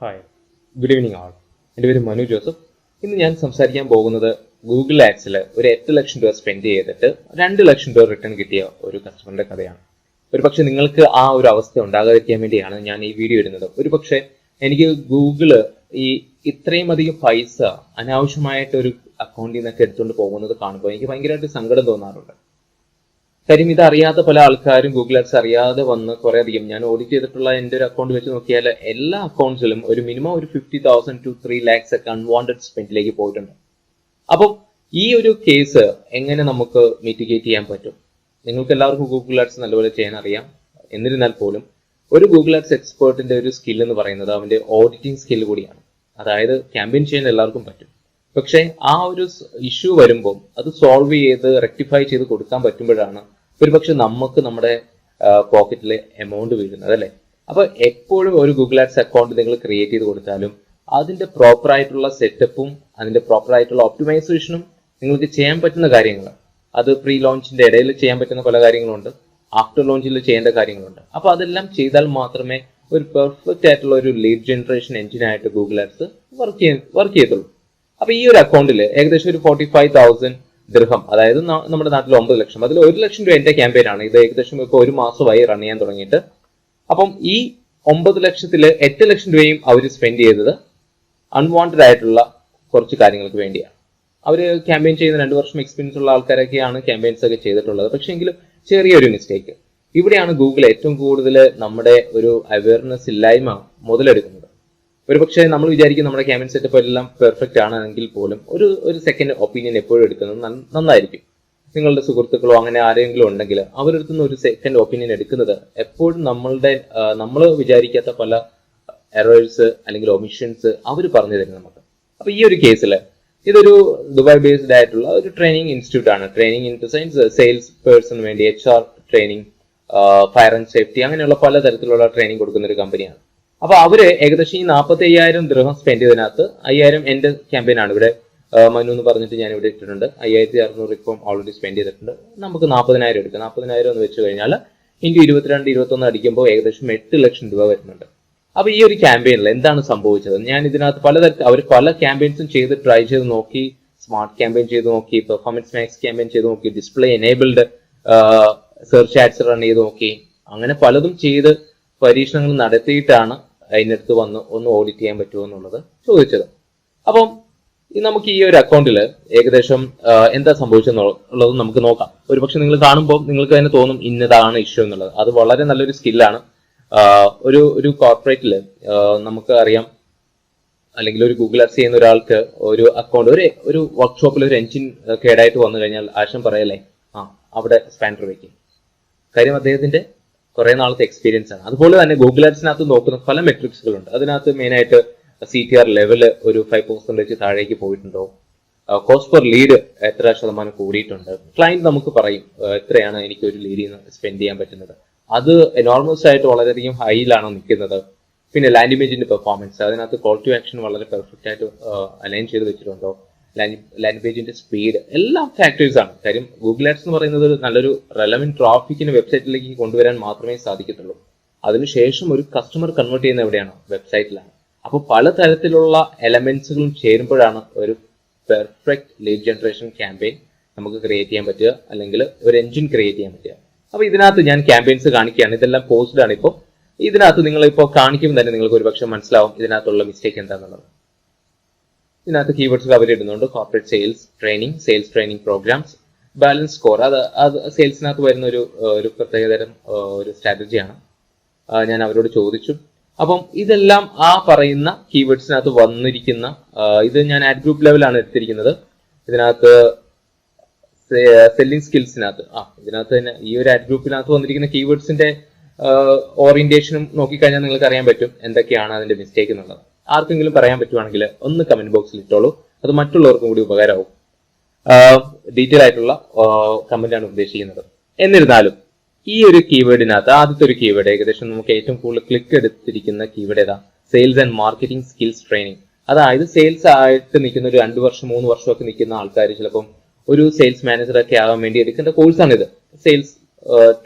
Hi, good evening ആൾ. എൻ്റെ പേര് Manu Joseph. ഇന്ന് ഞാൻ സംസാരിക്കാൻ പോകുന്നത് ഗൂഗിൾ ആഡ്സിൽ ഒരു 8 ലക്ഷം രൂപ സ്പെൻഡ് ചെയ്തിട്ട് 2 ലക്ഷം രൂപ റിട്ടേൺ കിട്ടിയ ഒരു കസ്റ്റമറിന്റെ കഥയാണ്. ഒരുപക്ഷെ നിങ്ങൾക്ക് ആ ഒരു അവസ്ഥ ഉണ്ടാകാതിരിക്കാൻ വേണ്ടിയാണ് ഞാൻ ഈ വീഡിയോ ഇടുന്നത്. ഒരുപക്ഷെ എനിക്ക് ഗൂഗിള് ഇത്രയും അധികം പൈസ അനാവശ്യമായിട്ട് ഒരു അക്കൗണ്ടിൽ നിന്നൊക്കെ എടുത്തുകൊണ്ട് പോകുന്നത് കാണുമ്പോൾ എനിക്ക് ഭയങ്കരമായിട്ട് സങ്കടം തോന്നാറുണ്ട്. കാര്യം ഇത് അറിയാത്ത പല ആൾക്കാരും ഗൂഗിൾ ആഡ്സ് അറിയാതെ വന്ന് കുറെ അധികം ഞാൻ ഓഡിറ്റ് ചെയ്തിട്ടുള്ള എൻ്റെ ഒരു അക്കൗണ്ട് വെച്ച് നോക്കിയാൽ എല്ലാ അക്കൗണ്ട്സിലും ഒരു മിനിമം ഒരു 50,000 to 3 lakhs ഒക്കെ അൺവാണ്ടഡ് സ്പെൻഡിലേക്ക് പോയിട്ടുണ്ട്. അപ്പം ഈ ഒരു കേസ് എങ്ങനെ നമുക്ക് മിറ്റിഗേറ്റ് ചെയ്യാൻ പറ്റും? നിങ്ങൾക്ക് എല്ലാവർക്കും ഗൂഗിൾ ആഡ്സ് നല്ലപോലെ ചെയ്യാൻ അറിയാം. എന്നിരുന്നാൽ പോലും ഒരു ഗൂഗിൾ ആഡ്സ് എക്സ്പേർട്ടിന്റെ ഒരു സ്കിൽ എന്ന് പറയുന്നത് അവന്റെ ഓഡിറ്റിംഗ് സ്കിൽ കൂടിയാണ്. അതായത് ക്യാമ്പയിൻ ചെയ്യാൻ എല്ലാവർക്കും പറ്റും, പക്ഷെ ആ ഒരു ഇഷ്യൂ വരുമ്പോൾ അത് സോൾവ് ചെയ്ത് റെക്ടിഫൈ ചെയ്ത് കൊടുക്കാൻ പറ്റുമ്പോഴാണ് ഒരുപക്ഷെ നമുക്ക് നമ്മുടെ പോക്കറ്റിൽ എമൗണ്ട് വീഴുന്നത്, അല്ലേ? അപ്പൊ എപ്പോഴും ഒരു ഗൂഗിൾ ആഡ്സ് അക്കൗണ്ട് നിങ്ങൾ ക്രിയേറ്റ് ചെയ്ത് കൊടുത്താലും അതിന്റെ പ്രോപ്പർ ആയിട്ടുള്ള സെറ്റപ്പും അതിന്റെ പ്രോപ്പർ ആയിട്ടുള്ള ഒപ്റ്റിമൈസേഷനും നിങ്ങൾക്ക് ചെയ്യാൻ പറ്റുന്ന കാര്യങ്ങൾ, അത് പ്രീ ലോഞ്ചിന്റെ ഇടയിൽ ചെയ്യാൻ പറ്റുന്ന പല കാര്യങ്ങളുണ്ട്, ആഫ്റ്റർ ലോഞ്ചിൽ ചെയ്യേണ്ട കാര്യങ്ങളുണ്ട്. അപ്പൊ അതെല്ലാം ചെയ്താൽ മാത്രമേ ഒരു പെർഫെക്റ്റ് ആയിട്ടുള്ള ഒരു ലീഡ് ജനറേഷൻ എഞ്ചിനായിട്ട് ഗൂഗിൾ ആഡ്സ് വർക്ക് ചെയ്യത്തുള്ളൂ. അപ്പൊ ഈ ഒരു അക്കൗണ്ടിൽ ഏകദേശം ഒരു 45,000 ദിർഹം, അതായത് നമ്മുടെ നാട്ടിൽ 9 ലക്ഷം, അതിൽ 1 ലക്ഷം രൂപ എന്റെ ക്യാമ്പയിൻ ആണ്. ഇത് ഏകദേശം ഇപ്പോൾ ഒരു മാസമായി റൺ ചെയ്യാൻ തുടങ്ങിയിട്ട്. അപ്പം ഈ 9 ലക്ഷത്തില് 8 ലക്ഷം രൂപയും അവർ സ്പെൻഡ് ചെയ്തത് അൺവാണ്ടഡ് ആയിട്ടുള്ള കുറച്ച് കാര്യങ്ങൾക്ക് വേണ്ടിയാണ്. അവര് ക്യാമ്പയിൻ ചെയ്യുന്ന 2 വർഷം എക്സ്പീരിയൻസ് ഉള്ള ആൾക്കാരൊക്കെയാണ് ക്യാമ്പയിൻസ് ഒക്കെ ചെയ്തിട്ടുള്ളത്. പക്ഷെ എങ്കിലും ചെറിയൊരു മിസ്റ്റേക്ക് ഇവിടെയാണ് ഗൂഗിൾ ഏറ്റവും കൂടുതൽ നമ്മുടെ ഒരു അവയർനെസ് ഇല്ലായ്മ മുതലെടുക്കുന്നത്. ഒരുപക്ഷെ നമ്മൾ വിചാരിക്കും നമ്മുടെ ക്യാമ്പയിൻ സെറ്റപ്പ് എല്ലാം പെർഫെക്റ്റ് ആണെങ്കിൽ പോലും ഒരു സെക്കൻഡ് ഒപ്പീനിയൻ എപ്പോഴും എടുക്കുന്നത് നന്നായിരിക്കും. നിങ്ങളുടെ സുഹൃത്തുക്കളോ അങ്ങനെ ആരെങ്കിലും ഉണ്ടെങ്കിൽ അവരെടുത്തുനിന്ന് ഒരു സെക്കൻഡ് ഒപ്പീനിയൻ എടുക്കുന്നത് എപ്പോഴും നമ്മൾ വിചാരിക്കാത്ത പല എറേഴ്സ് അല്ലെങ്കിൽ ഒമിഷൻസ് അവർ പറഞ്ഞു തരും നമുക്ക്. അപ്പൊ ഈ ഒരു കേസിൽ ഇതൊരു ദുബായ് ബേസ്ഡ് ആയിട്ടുള്ള ഒരു ട്രെയിനിങ് ഇൻസ്റ്റിറ്റ്യൂട്ട് ആണ്. Training in to science, sales പേഴ്സണിന് വേണ്ടി HR training, fire and safety, അങ്ങനെയുള്ള പല തരത്തിലുള്ള ട്രെയിനിങ് കൊടുക്കുന്ന ഒരു കമ്പനിയാണ്. അപ്പൊ അവര് ഏകദേശം ഈ 45,000 ദിർഹം സ്പെൻഡ് ചെയ്തതിനകത്ത് 5,000 എന്റെ ക്യാമ്പയിൻ ആണ്. ഇവിടെ മനു എന്ന് പറഞ്ഞിട്ട് ഞാൻ ഇവിടെ ഇട്ടിട്ടുണ്ട്. 5,600 ഇപ്പം ഓൾറെഡി സ്പെൻഡ് ചെയ്തിട്ടുണ്ട്. നമുക്ക് 40,000 എടുക്കാം. 40,000 എന്ന് വെച്ച് കഴിഞ്ഞാൽ ഇൻറ്റു 22-21 അടിക്കുമ്പോൾ ഏകദേശം 8 ലക്ഷം രൂപ വരുന്നുണ്ട്. അപ്പൊ ഈ ഒരു ക്യാമ്പയിനിൽ എന്താണ് സംഭവിച്ചത്? ഞാൻ ഇതിനകത്ത് പലതരത്തിൽ അവർ പല ക്യാമ്പയിൻസും ചെയ്ത് ട്രൈ ചെയ്ത് നോക്കി. സ്മാർട്ട് ക്യാമ്പയിൻ ചെയ്ത് നോക്കി, പെർഫോമൻസ് മാക്സ് ക്യാമ്പയിൻ ചെയ്ത് നോക്കി, display enabled search ads run ചെയ്ത് നോക്കി. അങ്ങനെ പലതും ചെയ്ത് പരീക്ഷണങ്ങൾ നടത്തിയിട്ടാണ് അതിനടുത്ത് വന്ന് ഒന്ന് ഓഡിറ്റ് ചെയ്യാൻ പറ്റുമോ എന്നുള്ളത് ചോദിച്ചത്. അപ്പം നമുക്ക് ഈ ഒരു അക്കൗണ്ടിൽ ഏകദേശം എന്താ സംഭവിച്ചെന്നുള്ളത് നമുക്ക് നോക്കാം. ഒരുപക്ഷെ നിങ്ങൾ കാണുമ്പോൾ നിങ്ങൾക്ക് തന്നെ തോന്നും ഇന്നതാണ് ഇഷ്യൂ എന്നുള്ളത്. അത് വളരെ നല്ലൊരു സ്കില്ലാണ്. ഒരു കോർപ്പറേറ്റില് നമുക്ക് അറിയാം, അല്ലെങ്കിൽ ഒരു ഗൂഗിൾ ആഡ്സ് ചെയ്യുന്ന ഒരാൾക്ക് ഒരു അക്കൗണ്ട് ഒരു വർക്ക്ഷോപ്പിൽ ഒരു എഞ്ചിൻ കേടായിട്ട് വന്നു കഴിഞ്ഞാൽ ആശം പറയല്ലേ, അവിടെ സ്പാനർ വയ്ക്കും. കാര്യം അദ്ദേഹത്തിന്റെ കുറെ നാളത്തെ എക്സ്പീരിയൻസ് ആണ്. അതുപോലെ തന്നെ ഗൂഗിൾ ആഡ്സിനകത്ത് നോക്കുന്ന പല മെട്രിക്സുകളുണ്ട്. അതിനകത്ത് മെയിനായിട്ട് CTR ലെവല് ഒരു 5% താഴേക്ക് പോയിട്ടുണ്ടോ, കോസ്റ്റ് പെർ ലീഡ് എത്ര ശതമാനം കൂടിയിട്ടുണ്ട്, ക്ലയന്റ് നമുക്ക് പറയും എത്രയാണ് എനിക്ക് ഒരു ലീഡിൽ നിന്ന് സ്പെൻഡ് ചെയ്യാൻ പറ്റുന്നത്, അത് എനോർമസ് ആയിട്ട് വളരെയധികം ഹൈയിലാണോ നിൽക്കുന്നത്. പിന്നെ ലാൻഡിംഗ് പേജിന്റെ പെർഫോമൻസ്, അതിനകത്ത് കോൾ ടു ആക്ഷൻ വളരെ പെർഫെക്റ്റ് ആയിട്ട് അലൈൻ ചെയ്ത് വെച്ചിട്ടുണ്ടോ, ലാൻഡിംഗ് പേജിന്റെ സ്പീഡ്, എല്ലാം ഫാക്ടേഴ്സ് ആണ്. കാര്യം ഗൂഗിൾ ആഡ്സ് എന്ന് പറയുന്നത് നല്ലൊരു റെലവന്റ് ട്രാഫിക്കിന് വെബ്സൈറ്റിലേക്ക് കൊണ്ടുവരാൻ മാത്രമേ സാധിക്കത്തുള്ളൂ. അതിനുശേഷം ഒരു കസ്റ്റമർ കൺവേർട്ട് ചെയ്യുന്ന എവിടെയാണോ? വെബ്സൈറ്റിലാണ്. അപ്പോൾ പലതരത്തിലുള്ള എലമെന്റ്സുകളും ചേരുമ്പോഴാണ് ഒരു പെർഫെക്റ്റ് ലീഡ് ജനറേഷൻ ക്യാമ്പയിൻ നമുക്ക് ക്രിയേറ്റ് ചെയ്യാൻ പറ്റുക, അല്ലെങ്കിൽ ഒരു എഞ്ചിൻ ക്രിയേറ്റ് ചെയ്യാൻ പറ്റുക. അപ്പൊ ഇതിനകത്ത് ഞാൻ ക്യാമ്പയിൻസ് കാണിക്കുകയാണ്. ഇതെല്ലാം പോസ്റ്റഡ് ആണ്. ഇപ്പോൾ ഇതിനകത്ത് നിങ്ങളിപ്പോൾ കാണിക്കുമ്പോൾ തന്നെ നിങ്ങൾക്ക് ഒരുപക്ഷെ മനസ്സിലാവും ഇതിനകത്തുള്ള മിസ്റ്റേക്ക് എന്താണെന്നുള്ളത്. ഇതിനകത്ത് കീവേഡ്സ് കവർ ഇടുന്നുണ്ട്. Corporate sales training programmes, balance score. അത് സെയിൽസിനകത്ത് വരുന്ന ഒരു പ്രത്യേകതരം ഒരു സ്ട്രാറ്റജിയാണ്. ഞാൻ അവരോട് ചോദിച്ചു. അപ്പം ഇതെല്ലാം ആ പറയുന്ന കീവേഡ്സിനകത്ത് വന്നിരിക്കുന്ന, ഇത് ഞാൻ ആഡ് ഗ്രൂപ്പ് ലെവലാണ് എടുത്തിരിക്കുന്നത്. ഇതിനകത്ത് സെല്ലിംഗ് സ്കിൽസിനകത്ത് ഇതിനകത്ത് തന്നെ ഈ ഒരു ആഡ് ഗ്രൂപ്പിനകത്ത് വന്നിരിക്കുന്ന കീവേഡ്സിന്റെ ഓറിയന്റേഷനും നോക്കിക്കഴിഞ്ഞാൽ നിങ്ങൾക്ക് അറിയാൻ പറ്റും എന്തൊക്കെയാണ് അതിന്റെ മിസ്റ്റേക്ക് എന്നുള്ളത്. ആർക്കെങ്കിലും പറയാൻ പറ്റുവാണെങ്കിൽ ഒന്ന് കമന്റ് ബോക്സിൽ ഇട്ടോളൂ. അത് മറ്റുള്ളവർക്കും കൂടി ഉപകാരമാവും. ഡീറ്റെയിൽ ആയിട്ടുള്ള കമന്റ് ആണ് ഉദ്ദേശിക്കുന്നത്. എന്നിരുന്നാലും ഈ ഒരു കീവേഡിനകത്ത് ആദ്യത്തെ ഒരു കീവേഡ്, ഏകദേശം നമുക്ക് ഏറ്റവും കൂടുതൽ ക്ലിക്ക് എടുത്തിരിക്കുന്ന കീവേഡ് ഏതാ? Sales and marketing skills training. അതായത് സെയിൽസ് ആയിട്ട് നിൽക്കുന്ന ഒരു 2 വർഷം 3 വർഷമൊക്കെ നിൽക്കുന്ന ആൾക്കാർ ചിലപ്പം ഒരു സെയിൽസ് മാനേജറൊക്കെ ആകാൻ വേണ്ടി എടുക്കേണ്ട കോഴ്സാണിത്, സെയിൽസ്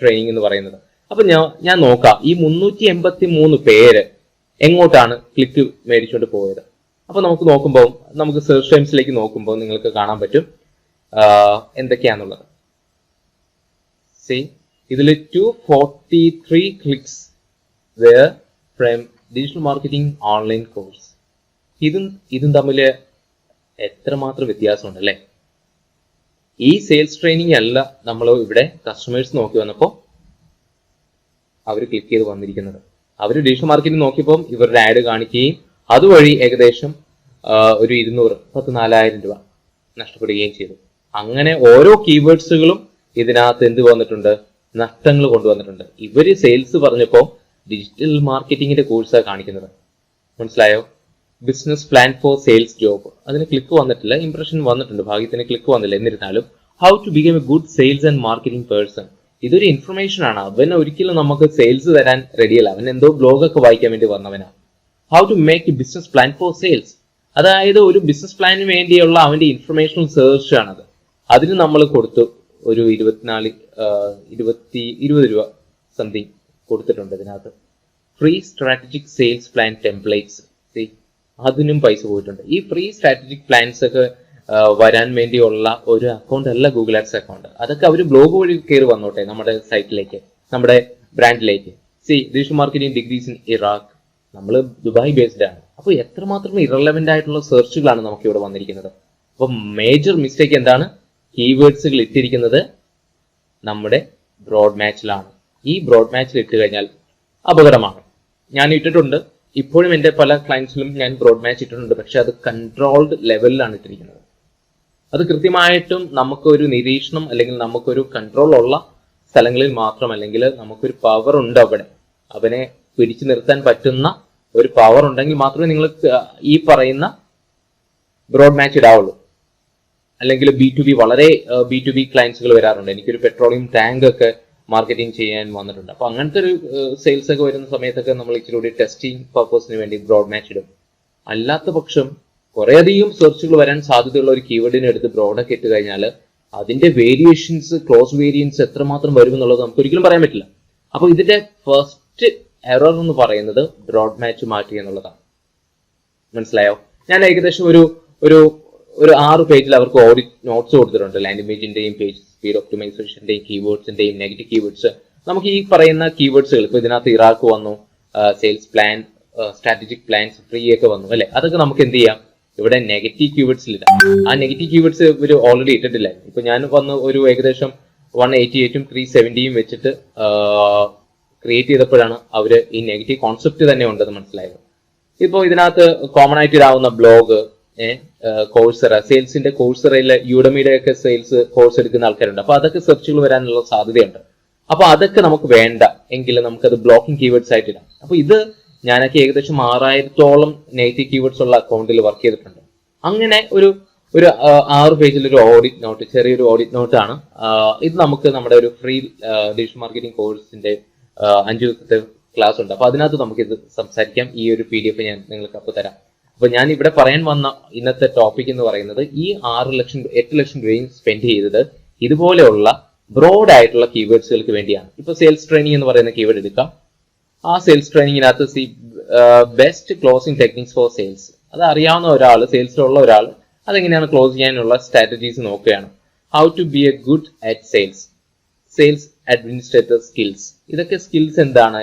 ട്രെയിനിങ് എന്ന് പറയുന്നത്. അപ്പൊ ഞാൻ നോക്കാം, ഈ 383 പേര് എങ്ങോട്ടാണ് ക്ലിക്ക് മേടിച്ചുകൊണ്ട് പോയത്. അപ്പൊ നമുക്ക് നോക്കുമ്പോൾ, നമുക്ക് സെർച്ച് ടൈംസിലേക്ക് നോക്കുമ്പോൾ നിങ്ങൾക്ക് കാണാൻ പറ്റും എന്തൊക്കെയാന്നുള്ളത്. ഇതിൽ 243 clicks from digital marketing online course. ഇതും തമ്മിൽ എത്രമാത്രം വ്യത്യാസമുണ്ട് അല്ലേ? ഈ സെയിൽസ് ട്രെയിനിങ് അല്ല നമ്മൾ ഇവിടെ കസ്റ്റമേഴ്സ് നോക്കി വന്നപ്പോൾ അവർ ക്ലിക്ക് ചെയ്ത് വന്നിരിക്കുന്നത്. അവർ ഡിജിറ്റൽ മാർക്കറ്റിംഗ് നോക്കിയപ്പോൾ ഇവരുടെ ആഡ് കാണിക്കുകയും അതുവഴി ഏകദേശം ഒരു 240,000 രൂപ നഷ്ടപ്പെടുകയും ചെയ്തു. അങ്ങനെ ഓരോ കീവേഡ്സുകളും ഇതിനകത്ത് എന്ത് വന്നിട്ടുണ്ട്? നഷ്ടങ്ങൾ കൊണ്ടുവന്നിട്ടുണ്ട്. ഇവര് സെയിൽസ് പറഞ്ഞപ്പോൾ ഡിജിറ്റൽ മാർക്കറ്റിംഗിന്റെ കോഴ്സാണ് കാണിക്കുന്നത്. മനസ്സിലായോ? Business plan for sales job, അതിന് ക്ലിക്ക് വന്നിട്ടില്ല, ഇംപ്രഷൻ വന്നിട്ടുണ്ട്, ഭാഗ്യത്തിന് ക്ലിക്ക് വന്നില്ല. എന്നിരുന്നാലും how to become a good sales and marketing person, ഇതൊരു ഇൻഫർമേഷൻ ആണ്. അവൻ ഒരിക്കലും നമുക്ക് സെയിൽസ് തരാൻ റെഡിയല്ല. അവൻ എന്തോ ബ്ലോഗൊക്കെ വായിക്കാൻ വേണ്ടി വന്നവനാ. How to make a business plan for sales, അതായത് ഒരു ബിസിനസ് പ്ലാനിന് വേണ്ടിയുള്ള അവന്റെ ഇൻഫർമേഷണൽ സെർച്ച് ആണത്. അതിന് നമ്മൾ കൊടുത്തു ഒരു 20 രൂപ സംതിങ് കൊടുത്തിട്ടുണ്ട് ഇതിനകത്ത്. Free strategic sales plan templates, അതിനും പൈസ പോയിട്ടുണ്ട്. ഈ ഫ്രീ സ്ട്രാറ്റജിക് പ്ലാൻസ് ഒക്കെ വരാൻ വേണ്ടിയുള്ള ഒരു അക്കൗണ്ട് അല്ല ഗൂഗിൾ ആഡ്സ് അക്കൗണ്ട്. അതൊക്കെ അവർ ബ്ലോഗ് വഴി കയറി വന്നോട്ടെ നമ്മുടെ സൈറ്റിലേക്ക്, നമ്മുടെ ബ്രാൻഡിലേക്ക്. Digital marketing degrees in Iraq, നമ്മൾ ദുബായ് ബേസ്ഡ് ആണ്. അപ്പോൾ എത്രമാത്രം ഇറലവന്റ് ആയിട്ടുള്ള സെർച്ചുകളാണ് നമുക്ക് ഇവിടെ വന്നിരിക്കുന്നത്. അപ്പൊ മേജർ മിസ്റ്റേക്ക് എന്താണ്? കീവേഡ്സുകൾ ഇട്ടിരിക്കുന്നത് നമ്മുടെ ബ്രോഡ് മാച്ചിലാണ്. ഈ ബ്രോഡ് മാച്ചിൽ ഇട്ട് കഴിഞ്ഞാൽ അപകടമാണ്. ഞാൻ ഇട്ടിട്ടുണ്ട്, ഇപ്പോഴും എന്റെ പല ക്ലയൻസിലും ഞാൻ ബ്രോഡ് മാച്ച് ഇട്ടിട്ടുണ്ട്. പക്ഷെ അത് കൺട്രോൾഡ് ലെവലിലാണ് ഇട്ടിരിക്കുന്നത്. അത് കൃത്യമായിട്ടും നമുക്കൊരു നിരീക്ഷണം അല്ലെങ്കിൽ നമുക്കൊരു കൺട്രോൾ ഉള്ള സ്ഥലങ്ങളിൽ മാത്രം, അല്ലെങ്കിൽ നമുക്കൊരു പവർ ഉണ്ട് അവിടെ, അവനെ പിടിച്ചു നിർത്താൻ പറ്റുന്ന ഒരു പവർ ഉണ്ടെങ്കിൽ മാത്രമേ നിങ്ങൾ ഈ പറയുന്ന ബ്രോഡ് മാച്ച് ഇടാവുള്ളൂ. അല്ലെങ്കിൽ B2B, വളരെ B2B ക്ലയൻസുകൾ വരാറുണ്ട്. എനിക്കൊരു പെട്രോളിയം ടാങ്ക് ഒക്കെ മാർക്കറ്റിംഗ് ചെയ്യാൻ വന്നിട്ടുണ്ട്. അപ്പൊ അങ്ങനത്തെ ഒരു സെയിൽസ് ഒക്കെ വരുന്ന സമയത്തൊക്കെ നമ്മൾ ഇച്ചിരി കൂടി ടെസ്റ്റിംഗ് പർപ്പസിന് വേണ്ടി ബ്രോഡ് മാച്ച് ഇടും. അല്ലാത്ത പക്ഷം കുറേയധികം സെർച്ചുകൾ വരാൻ സാധ്യതയുള്ള ഒരു കീവേഡിനെ എടുത്ത് ബ്രോഡൊക്കെ ഇട്ട് കഴിഞ്ഞാൽ അതിന്റെ വേരിയേഷൻസ്, ക്ലോസ് വേരിയൻസ് എത്രമാത്രം വരുമെന്നുള്ളത് നമുക്ക് ഒരിക്കലും പറയാൻ പറ്റില്ല. അപ്പൊ ഇതിന്റെ ഫസ്റ്റ് എറർ എന്ന് പറയുന്നത് ബ്രോഡ് മാച്ച് മാറ്റുക എന്നുള്ളതാണ്. മനസ്സിലായോ? ഞാൻ ഏകദേശം ഒരു 6 പേജിൽ അവർക്ക് ഓഡിറ്റ് നോട്ട്സ് കൊടുത്തിട്ടുണ്ട്. ലാൻഡിംഗ് പേജിന്റെയും പേജ് സ്പീഡ് ഒപ്റ്റിമൈസേഷന്റെയും കീവേഡ്സിന്റെയും നെഗറ്റീവ് കീവേഡ്സ്. നമുക്ക് ഈ പറയുന്ന കീവേഡ്സുകൾ, ഇപ്പൊ ഇതിനകത്ത് ഇറാഖ് വന്നു, sales plan, strategic plans, free ഒക്കെ വന്നു അല്ലെ? അതൊക്കെ നമുക്ക് എന്ത് ചെയ്യാം? ഇവിടെ നെഗറ്റീവ് കീവേഡ്സിൽ ഇടാം. ആ നെഗറ്റീവ് കീവേഡ്സ് ഇവർ ഓൾറെഡി ഇട്ടിട്ടില്ല. ഇപ്പൊ ഞാൻ വന്ന് ഒരു ഏകദേശം 188ഉം 370യും വെച്ചിട്ട് ക്രിയേറ്റ് ചെയ്തപ്പോഴാണ് അവര് ഈ നെഗറ്റീവ് കോൺസെപ്റ്റ് തന്നെ ഉണ്ടെന്ന് മനസ്സിലായത്. ഇപ്പൊ ഇതിനകത്ത് കോമൺ ആയിട്ട് ഇടാവുന്ന ബ്ലോഗ്, കോഴ്സറ, സെയിൽസിന്റെ കോഴ്സറയിലെ യൂഡമിയുടെ ഒക്കെ സെയിൽസ് കോഴ്സ് എടുക്കുന്ന ആൾക്കാരുണ്ട്. അപ്പൊ അതൊക്കെ സെർച്ചുകൾ വരാനുള്ള സാധ്യതയുണ്ട്. അപ്പൊ അതൊക്കെ നമുക്ക് വേണ്ട എങ്കിൽ നമുക്കത് ബ്ലോക്കിംഗ് കീവേഡ്സ് ആയിട്ട് ഇടാം. അപ്പൊ ഇത് ഞാനൊക്കെ ഏകദേശം 6000-ഓളം നെഗറ്റീവ് കീവേഡ്സ് ഉള്ള അക്കൗണ്ടിൽ വർക്ക് ചെയ്തിട്ടുണ്ട്. അങ്ങനെ ഒരു 6 പേജിൽ ഒരു ഓഡിറ്റ് നോട്ട്, ചെറിയൊരു ഓഡിറ്റ് നോട്ടാണ് ഇത്. നമുക്ക് നമ്മുടെ ഒരു ഫ്രീ ഡിജിറ്റൽ മാർക്കറ്റിംഗ് കോഴ്സിന്റെ 5 ദിവസത്തെ ക്ലാസ് ഉണ്ട്. അപ്പൊ അതിനകത്ത് നമുക്ക് ഇത് സംസാരിക്കാം. ഈ ഒരു PDF ഞാൻ നിങ്ങൾക്ക് അപ്പോൾ തരാം. അപ്പൊ ഞാൻ ഇവിടെ പറയാൻ വന്ന ഇന്നത്തെ ടോപ്പിക് എന്ന് പറയുന്നത് ഈ 8 ലക്ഷം രൂപയും സ്പെൻഡ് ചെയ്തത് ഇതുപോലെയുള്ള ബ്രോഡ് ആയിട്ടുള്ള കീവേഡ്സുകൾക്ക് വേണ്ടിയാണ്. ഇപ്പൊ സെയിൽസ് ട്രെയിനിങ് എന്ന് പറയുന്ന കീവേഡ് എടുക്കാം. ആ സെയിൽസ് ട്രെയിനിങ്ങിനകത്ത് best closing techniques for sales, അത് അറിയാവുന്ന ഒരാൾ, സെയിൽസിലുള്ള ഒരാൾ അതെങ്ങനെയാണ് ക്ലോസ് ചെയ്യാനുള്ള സ്ട്രാറ്റജീസ് നോക്കുകയാണ്. How to be a good at sales administrator skills, ഇതൊക്കെ സ്കിൽസ് എന്താണ്?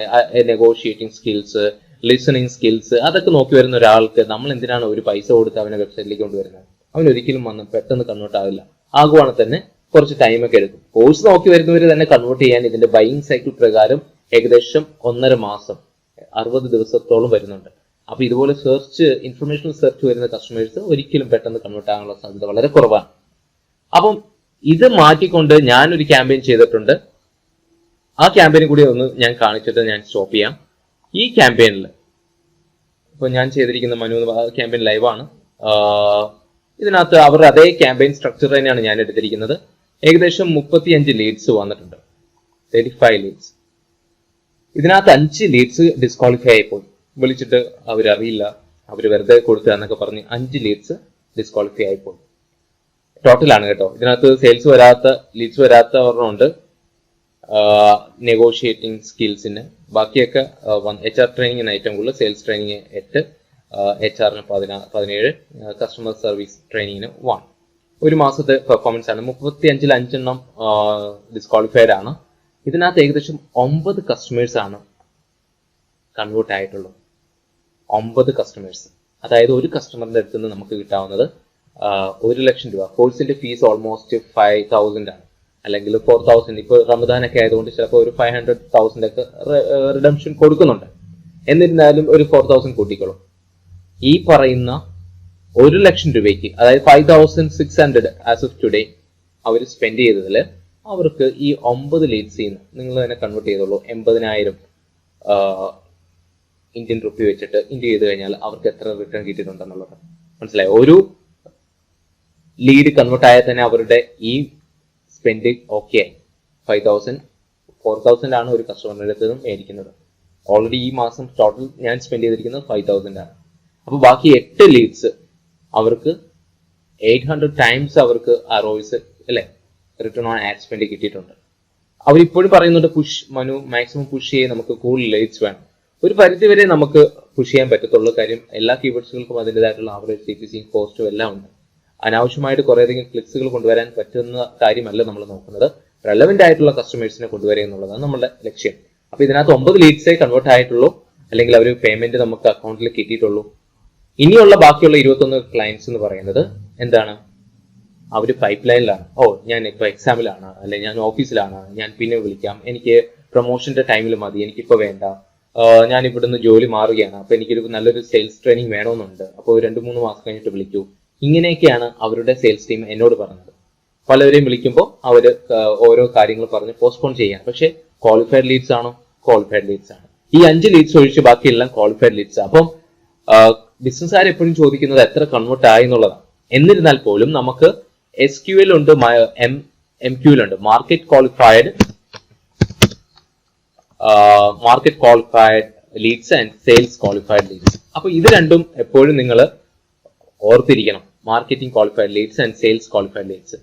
നെഗോഷിയേറ്റിംഗ് സ്കിൽസ്, ലിസണിങ് സ്കിൽസ്, അതൊക്കെ നോക്കി വരുന്ന ഒരാൾക്ക് നമ്മൾ എന്തിനാണ് ഒരു പൈസ കൊടുത്ത് അവനെ വെബ്സൈറ്റിലേക്ക് കൊണ്ടുവരുന്നത്? അവൻ ഒരിക്കലും വന്ന് പെട്ടെന്ന് കൺവേർട്ട് ആവില്ല. ആകുവാണെങ്കിൽ തന്നെ കുറച്ച് ടൈമൊക്കെ എടുക്കും. കോഴ്സ് നോക്കി വരുന്നവർ തന്നെ കൺവേർട്ട് ചെയ്യാൻ ഇതിന്റെ ബൈയിങ് സൈക്കിൾ പ്രകാരം ഏകദേശം 1.5 മാസം, 60 ദിവസത്തോളം വരുന്നുണ്ട്. അപ്പൊ ഇതുപോലെ ഇൻഫർമേഷണൽ സെർച്ച് വരുന്ന കസ്റ്റമേഴ്സ് ഒരിക്കലും പെട്ടെന്ന് കൺവേർട്ട് ആകാനുള്ള സാധ്യത വളരെ കുറവാണ്. അപ്പം ഇത് മാറ്റിക്കൊണ്ട് ഞാനൊരു ക്യാമ്പയിൻ ചെയ്തിട്ടുണ്ട്. ആ ക്യാമ്പയിൻ കൂടി ഒന്ന് ഞാൻ കാണിച്ചിട്ട് ഞാൻ സ്റ്റോപ്പ് ചെയ്യാം. ഈ ക്യാമ്പയിനിൽ ഇപ്പൊ ഞാൻ ചെയ്തിരിക്കുന്ന ക്യാമ്പയിൻ ലൈവാണ്. ഇതിനകത്ത് അവരുടെ അതേ ക്യാമ്പയിൻ സ്ട്രക്ചർ തന്നെയാണ് ഞാൻ എടുത്തിരിക്കുന്നത്. ഏകദേശം 35 ലീഡ്സ് വന്നിട്ടുണ്ട്, 35 ലീഡ്സ്. ഇതിനകത്ത് 5 ലീഡ്സ് ഡിസ്ക്വാളിഫൈ ആയിപ്പോയി. വിളിച്ചിട്ട് അവരറിയില്ല, അവർ വെറുതെ കൊടുക്കുക എന്നൊക്കെ പറഞ്ഞ് 5 ലീഡ്സ് ഡിസ്ക്വാളിഫൈ ആയിപ്പോയി. ടോട്ടലാണ് കേട്ടോ. ഇതിനകത്ത് ലീഡ്സ് വരാത്ത ഒരെണ്ണമുണ്ട്. നെഗോഷിയേറ്റിംഗ് സ്കിൽസിന് ബാക്കിയൊക്കെ HR ട്രെയിനിങ്ങിന് ഏറ്റവും കൂടുതൽ, സെയിൽസ് ട്രെയിനിങ് 8, HR-ന് 17, കസ്റ്റമർ സർവീസ് ട്രെയിനിങ്ങിന് 1. ഒരു മാസത്തെ പെർഫോമൻസ് ആണ്. 35-ൽ 5 ഡിസ്ക്വാളിഫൈഡ് ആണ്. ഇതിനകത്ത് ഏകദേശം 9 കസ്റ്റമേഴ്സ് ആണ് കൺവേർട്ട് ആയിട്ടുള്ളത്. 9 കസ്റ്റമേഴ്സ്. അതായത് ഒരു കസ്റ്റമറിന്റെ അടുത്ത് നിന്ന് നമുക്ക് കിട്ടാവുന്നത് 1 ലക്ഷം രൂപ. കോഴ്സിന്റെ ഫീസ് ഓൾമോസ്റ്റ് 5,000 ആണ്, അല്ലെങ്കിൽ 4,000. ഇപ്പോൾ റമദാനൊക്കെ ആയതുകൊണ്ട് ചിലപ്പോൾ ഒരു 500,000 ഒക്കെ റിഡംഷൻ കൊടുക്കുന്നുണ്ട്. എന്നിരുന്നാലും ഒരു 4,000 കൂട്ടിക്കോളും. ഈ പറയുന്ന 1 ലക്ഷം രൂപയ്ക്ക്, അതായത് 5,600 ആസ് ഓഫ് ടുഡേ അവർ സ്പെൻഡ് ചെയ്തതിൽ അവർക്ക് ഈ 9 ലീഡ്സിൽ നിന്ന് നിങ്ങൾ തന്നെ കൺവേർട്ട് ചെയ്തോളൂ. 80,000 ഇന്ത്യൻ റുപ്പി വെച്ചിട്ട് ഇൻറ്റു ചെയ്ത് കഴിഞ്ഞാൽ അവർക്ക് എത്ര റിട്ടേൺ കിട്ടിയിട്ടുണ്ടെന്നുള്ളത് മനസ്സിലായി. ഒരു ലീഡ് കൺവേർട്ട് ആയാൽ തന്നെ അവരുടെ ഈ സ്പെൻഡ് ഓക്കെ ആയി. 5,000, 4,000 ആണ് ഒരു കസ്റ്റമറിന്റെ അടുത്ത് നിന്നും മേടിക്കുന്നത്. ഓൾറെഡി ഈ മാസം ടോട്ടൽ ഞാൻ സ്പെൻഡ് ചെയ്തിരിക്കുന്നത് 5,000 ആണ്. അപ്പൊ ബാക്കി 8 ലീഡ്സ് അവർക്ക് 800 ടൈംസ് അവർക്ക് ROIs അല്ലെ, റിട്ടേൺ ഓൺ ആഡ് സ്പെൻഡ് കിട്ടിയിട്ടുണ്ട്. അവരിപ്പോഴും പറയുന്നുണ്ട് മാക്സിമം പുഷ് ചെയ്യാൻ നമുക്ക് കൂടുതൽ ലീഡ്സ് വേണം. ഒരു പരിധി വരെ നമുക്ക് പുഷ് ചെയ്യാൻ പറ്റത്തുള്ളൂ. കാര്യം എല്ലാ കീവേഡ്സുകൾക്കും അതിൻ്റെതായിട്ടുള്ള ആവറേജ് CPC കോസ്റ്റും എല്ലാം ഉണ്ട്. അനാവശ്യമായിട്ട് കുറേയധികം ക്ലിക്സുകൾ കൊണ്ടുവരാൻ പറ്റുന്ന കാര്യമല്ല നമ്മൾ നോക്കുന്നത്. റെലവെന്റ് ആയിട്ടുള്ള കസ്റ്റമേഴ്സിനെ കൊണ്ടുവരിക എന്നുള്ളതാണ് നമ്മുടെ ലക്ഷ്യം. അപ്പൊ ഇതിനകത്ത് 9 ലീഡ്സേ കൺവേർട്ട് ആയിട്ടുള്ളൂ, അല്ലെങ്കിൽ അവർ പേയ്മെന്റ് നമുക്ക് അക്കൗണ്ടിൽ കിട്ടിയിട്ടുള്ളൂ. ഇനിയുള്ള ബാക്കിയുള്ള 21 ക്ലയൻസ് എന്ന് പറയുന്നത് എന്താണ്, അവര് പൈപ്പ് ലൈനിലാണ്. ഞാൻ ഇപ്പൊ എക്സാമിലാണ്, അല്ലെ ഞാൻ ഓഫീസിലാണ്, ഞാൻ പിന്നെ വിളിക്കാം, എനിക്ക് പ്രൊമോഷന്റെ ടൈമിൽ മതി, എനിക്കിപ്പോ വേണ്ട, ഞാൻ ഇവിടുന്ന് ജോലി മാറുകയാണ്, അപ്പൊ എനിക്കൊരു നല്ലൊരു സെയിൽസ് ട്രെയിനിങ് വേണമെന്നുണ്ട്, അപ്പോൾ 2-3 മാസം കഴിഞ്ഞിട്ട് വിളിക്കൂ. ഇങ്ങനെയൊക്കെയാണ് അവരുടെ സെയിൽസ് ടീം എന്നോട് പറഞ്ഞത്. പലവരെയും വിളിക്കുമ്പോൾ അവര് ഓരോ കാര്യങ്ങൾ പറഞ്ഞ് പോസ്റ്റ്പോൺ ചെയ്യാം. പക്ഷെ ക്വാളിഫൈഡ് ലീഡ്സ് ആണോ? ക്വാളിഫൈഡ് ലീഡ്സ് ആണ്. ഈ 5 ലീഡ്സ് ഒഴിച്ച് ബാക്കിയെല്ലാം ക്വാളിഫൈഡ് ലീഡ്സ്. അപ്പം ബിസിനസ്സുകാർ എപ്പോഴും ചോദിക്കുന്നത് എത്ര കൺവേർട്ട് ആയി എന്നുള്ളതാണ്. എന്നിരുന്നാൽ പോലും നമുക്ക് SQL ഉണ്ട്, MQL ഉണ്ട്, market qualified leads and sales qualified leads. അപ്പൊ ഇത് രണ്ടും എപ്പോഴും നിങ്ങൾ ഓർത്തിരിക്കണം, marketing qualified leads and sales qualified leads.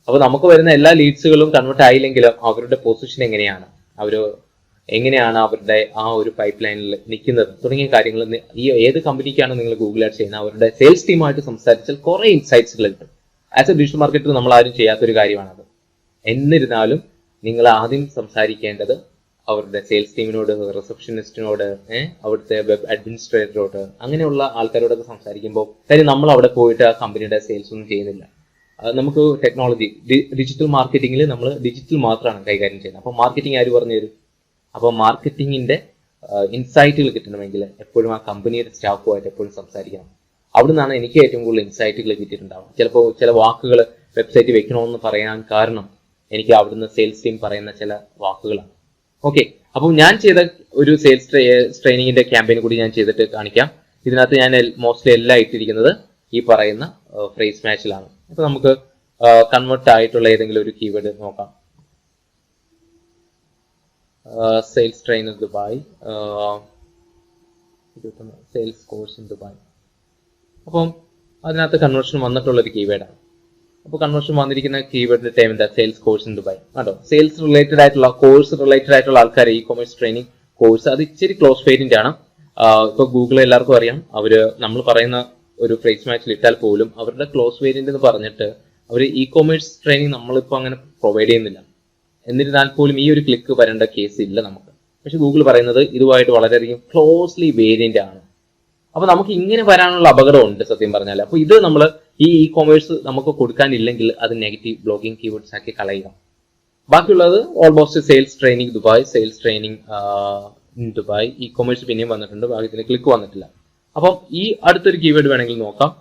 അപ്പൊ നമുക്ക് വരുന്ന എല്ലാ ലീഡ്സുകളും കൺവേർട്ട് ആയില്ലെങ്കിലും അവരുടെ പൊസിഷൻ എങ്ങനെയാണ് അവരുടെ ആ ഒരു പൈപ്പ് ലൈനിൽ നിൽക്കുന്നത് തുടങ്ങിയ കാര്യങ്ങൾ ഈ ഏത് കമ്പനിക്കാണ് നിങ്ങൾ ഗൂഗിൾ ആഡ് ചെയ്യുന്നത് അവരുടെ സെയിൽസ് ടീമായിട്ട് സംസാരിച്ചാൽ കുറെ ഇൻസൈറ്റ്സുകൾ കിട്ടും. ആസ് എ ഡിജിറ്റൽ മാർക്കറ്റർ നമ്മൾ ആരും ചെയ്യാത്തൊരു കാര്യമാണത്. എന്നിരുന്നാലും നിങ്ങൾ ആദ്യം സംസാരിക്കേണ്ടത് അവരുടെ സെയിൽസ് ടീമിനോട്, റിസപ്ഷനിസ്റ്റിനോട്, അവിടുത്തെ വെബ് അഡ്മിനിസ്ട്രേറ്ററോട്, അങ്ങനെയുള്ള ആൾക്കാരോടൊക്കെ സംസാരിക്കുമ്പോൾ, കാര്യം നമ്മൾ അവിടെ പോയിട്ട് ആ കമ്പനിയുടെ സെയിൽസ് ഒന്നും ചെയ്യുന്നില്ല. നമുക്ക് ടെക്നോളജി, ഡിജിറ്റൽ മാർക്കറ്റിംഗിൽ നമ്മൾ ഡിജിറ്റൽ മാത്രമാണ് കൈകാര്യം ചെയ്യുന്നത്. അപ്പോൾ മാർക്കറ്റിംഗ് ആര് പറഞ്ഞു തരും? അപ്പോൾ മാർക്കറ്റിംഗിന്റെ ഇൻസൈറ്റുകൾ കിട്ടണമെങ്കിൽ എപ്പോഴും ആ കമ്പനിയുടെ സ്റ്റാഫുമായിട്ട് എപ്പോഴും സംസാരിക്കണം. അവിടെ നിന്നാണ് എനിക്ക് ഏറ്റവും കൂടുതൽ ഇൻസൈറ്റുകൾ കിട്ടിയിട്ടുണ്ടാവും. ചിലപ്പോൾ ചില വാക്കുകൾ വെബ്സൈറ്റിൽ വെക്കണമെന്ന് പറയാൻ കാരണം എനിക്ക് അവിടുന്ന് സെയിൽസ് ടീം പറയുന്ന ചില വാക്കുകളാണ്. ഓക്കെ, അപ്പോൾ ഞാൻ ചെയ്ത ഒരു സെയിൽസ് ട്രെയിനിങ്ങിന്റെ ക്യാമ്പയിൻ കൂടി ഞാൻ ചെയ്തിട്ട് കാണിക്കാം. ഇതിനകത്ത് ഞാൻ മോസ്റ്റ്ലി എല്ലാം ഇട്ടിരിക്കുന്നത് ഈ പറയുന്ന ഫ്രേസ് മാച്ചിലാണ്. അപ്പൊ നമുക്ക് കൺവേർട്ട് ആയിട്ടുള്ള ഏതെങ്കിലും ഒരു കീവേഡ് നോക്കാം. Sales trainer Dubai, sales course in Dubai. അപ്പം അതിനകത്ത് കൺവേർഷൻ വന്നിട്ടുള്ള ഒരു കീവേഡാണ്. അപ്പോൾ കൺവേർഷൻ വന്നിരിക്കുന്ന കീവേഡിന്റെ ടൈം എന്താ? Sales course in Dubai. കേട്ടോ, സെയിൽസ് റിലേറ്റഡ് ആയിട്ടുള്ള കോഴ്സ് റിലേറ്റഡ് ആയിട്ടുള്ള ആൾക്കാർ ഇ കൊമേഴ്സ് ട്രെയിനിങ് കോഴ്സ് അത് ഇച്ചിരി ക്ലോസ് വേരിയന്റ് ആണ്. ഇപ്പൊ ഗൂഗിൾ എല്ലാവർക്കും അറിയാം, അവര് നമ്മൾ പറയുന്ന ഒരു ഫ്രേസ് മാച്ചിൽ ഇട്ടാൽ പോലും അവരുടെ ക്ലോസ് വേരിയന്റ് എന്ന് പറഞ്ഞിട്ട് അവർ ഇ കൊമേഴ്സ് ട്രെയിനിങ് നമ്മളിപ്പോൾ അങ്ങനെ പ്രൊവൈഡ് ചെയ്യുന്നില്ല. എന്നിരുന്നാൽ പോലും ഈ ഒരു ക്ലിക്ക് വരേണ്ട കേസ് ഇല്ല നമുക്ക്. പക്ഷെ ഗൂഗിൾ പറയുന്നത് ഇതുമായിട്ട് വളരെയധികം ക്ലോസ്ലി വേരിയന്റ് ആണ്. അപ്പൊ നമുക്ക് ഇങ്ങനെ വരാനുള്ള അപകടമുണ്ട് സത്യം പറഞ്ഞാൽ. അപ്പൊ ഇത് നമ്മൾ ഈ ഇ കൊമേഴ്സ് നമുക്ക് കൊടുക്കാനില്ലെങ്കിൽ അത് നെഗറ്റീവ് ബ്ലോക്കിംഗ് കീവേഡ്സ് ആക്കി കളയുക. ബാക്കിയുള്ളത് almost sales training Dubai, sales training in Dubai, E commerce പിന്നെയും വന്നിട്ടുണ്ട്, ബാക്കി ക്ലിക്ക് വന്നിട്ടില്ല. അപ്പം ഈ അടുത്തൊരു കീവേഡ് വേണമെങ്കിൽ നോക്കാം.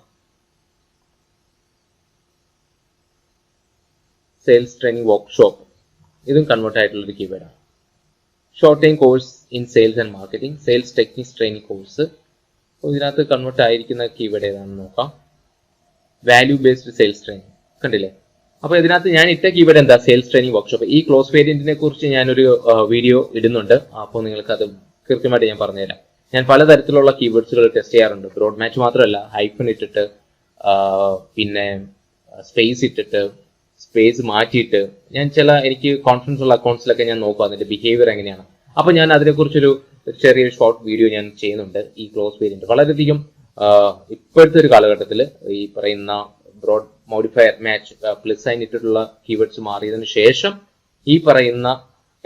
സെയിൽസ് ട്രെയിനിങ് വർക്ക്ഷോപ്പ്, ഇതും കൺവേർട്ട് ആയിട്ടുള്ള ഒരു കീവേഡാണ്. Short time course in sales and marketing, sales techniques training course. അപ്പോൾ ഇതിനകത്ത് കൺവേർട്ട് ആയിരിക്കുന്ന കീവേഡ് ഏതാണെന്ന് നോക്കാം. വാല്യൂ ബേസ്ഡ് സെയിൽസ് ട്രെയിനിങ്, കണ്ടില്ലേ? അപ്പൊ ഇതിനകത്ത് ഞാൻ ഇട്ട കീവേഡ് എന്താ? Sales training workshop. ഈ ക്ലോസ് വേരിയന്റിനെ കുറിച്ച് ഞാനൊരു വീഡിയോ ഇടുന്നുണ്ട്, അപ്പോൾ നിങ്ങൾക്ക് അത് കൃത്യമായിട്ട് ഞാൻ പറഞ്ഞുതരാം. ഞാൻ പലതരത്തിലുള്ള കീവേഡ്സുകൾ ടെസ്റ്റ് ചെയ്യാറുണ്ട്. ബ്രോഡ് മാച്ച് മാത്രമല്ല, ഹൈഫൺ ഇട്ടിട്ട്, പിന്നെ സ്പേസ് ഇട്ടിട്ട്, സ്പേസ് മാറ്റിയിട്ട് ഞാൻ എനിക്ക് കോൺഫിഡൻസ് ഉള്ള അക്കൗണ്ട്സിലൊക്കെ ഞാൻ നോക്കും അതിന്റെ ബിഹേവിയർ എങ്ങനെയാണ്. അപ്പൊ ഞാൻ അതിനെക്കുറിച്ചൊരു ചെറിയൊരു ഷോർട്ട് വീഡിയോ ഞാൻ ചെയ്യുന്നുണ്ട്. ഈ ക്ലോസ് വേരിയന്റ് വളരെയധികം ഇപ്പോഴത്തെ ഒരു കാലഘട്ടത്തിൽ ഈ പറയുന്ന broad modifier match plus sign ഇട്ടിട്ടുള്ള കീവേഡ്സ് മാറിയതിനു ശേഷം ഈ പറയുന്ന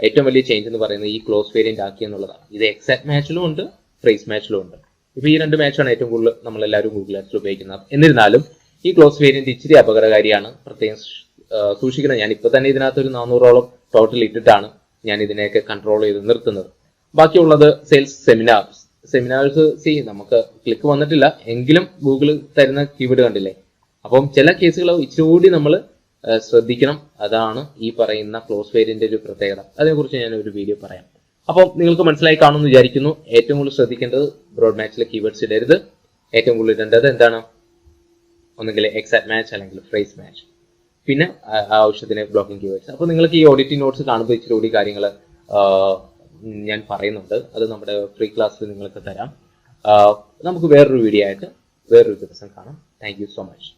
ഏറ്റവും വലിയ ചേഞ്ച് എന്ന് പറയുന്നത് ഈ ക്ലോസ് വേരിയന്റ് ആക്കി എന്നുള്ളതാണ്. ഇത് എക്സാക്ട് മാച്ചിലും ഉണ്ട്, ഫ്രേസ് മാച്ചിലും ഉണ്ട്. ഇപ്പൊ ഈ രണ്ട് മാച്ചാണ് ഏറ്റവും കൂടുതൽ നമ്മളെല്ലാവരും ഗൂഗിൾ ആപ്സിൽ ഉപയോഗിക്കുന്നത്. എന്നിരുന്നാലും ഈ ക്ലോസ് വേരിയന്റ് ഇച്ചിരി അപകടകാരിയാണ്, പ്രത്യേകം സൂക്ഷിക്കണം. ഞാൻ ഇപ്പൊ തന്നെ ഇതിനകത്ത് ഒരു 400ഓളം ടോട്ടൽ ഇട്ടിട്ടാണ് ഞാൻ ഇതിനെയൊക്കെ കൺട്രോൾ ചെയ്ത് നിർത്തുന്നത്. ബാക്കിയുള്ളത് സെയിൽസ് സെമിനാർസ് നമുക്ക് ക്ലിക്ക് വന്നിട്ടില്ല എങ്കിലും ഗൂഗിൾ തരുന്ന കീവേഡ് കണ്ടില്ലേ. അപ്പം ചില കേസുകൾ ഇച്ചിരി കൂടി നമ്മൾ ശ്രദ്ധിക്കണം. അതാണ് ഈ പറയുന്ന ക്ലോസ് വേരിയന്റ് ഒരു പ്രത്യേകത. അതിനെക്കുറിച്ച് ഞാൻ ഒരു വീഡിയോ പറയാം. അപ്പം നിങ്ങൾക്ക് മനസ്സിലായി കാണുമെന്ന് വിചാരിക്കുന്നു. ഏറ്റവും കൂടുതൽ ശ്രദ്ധിക്കേണ്ടത് ബ്രോഡ് മാച്ചിലെ കീവേഡ്സ് ഇടരുത്. ഏറ്റവും കൂടുതൽ ഇടേണ്ടത് എന്താണ്? ഒന്നുകിൽ എക്സാക്ട് മാച്ച് അല്ലെങ്കിൽ ഫ്രേസ് മാച്ച്, പിന്നെ ആവശ്യത്തിന് ബ്ലോക്കിംഗ് കീവേഡ്സ്. അപ്പോൾ നിങ്ങൾക്ക് ഈ ഓഡിറ്റിംഗ് നോട്ട്സ് കാണുമ്പോൾ ഇച്ചിരി കൂടി കാര്യങ്ങൾ ഞാൻ പറയുന്നുണ്ട്. അത് നമ്മുടെ ഫ്രീ ക്ലാസ്സിൽ നിങ്ങൾക്ക് തരാം. നമുക്ക് വേറൊരു വീഡിയോ ആയിട്ട് വേറൊരു ദിവസം കാണാം. Thank you so much.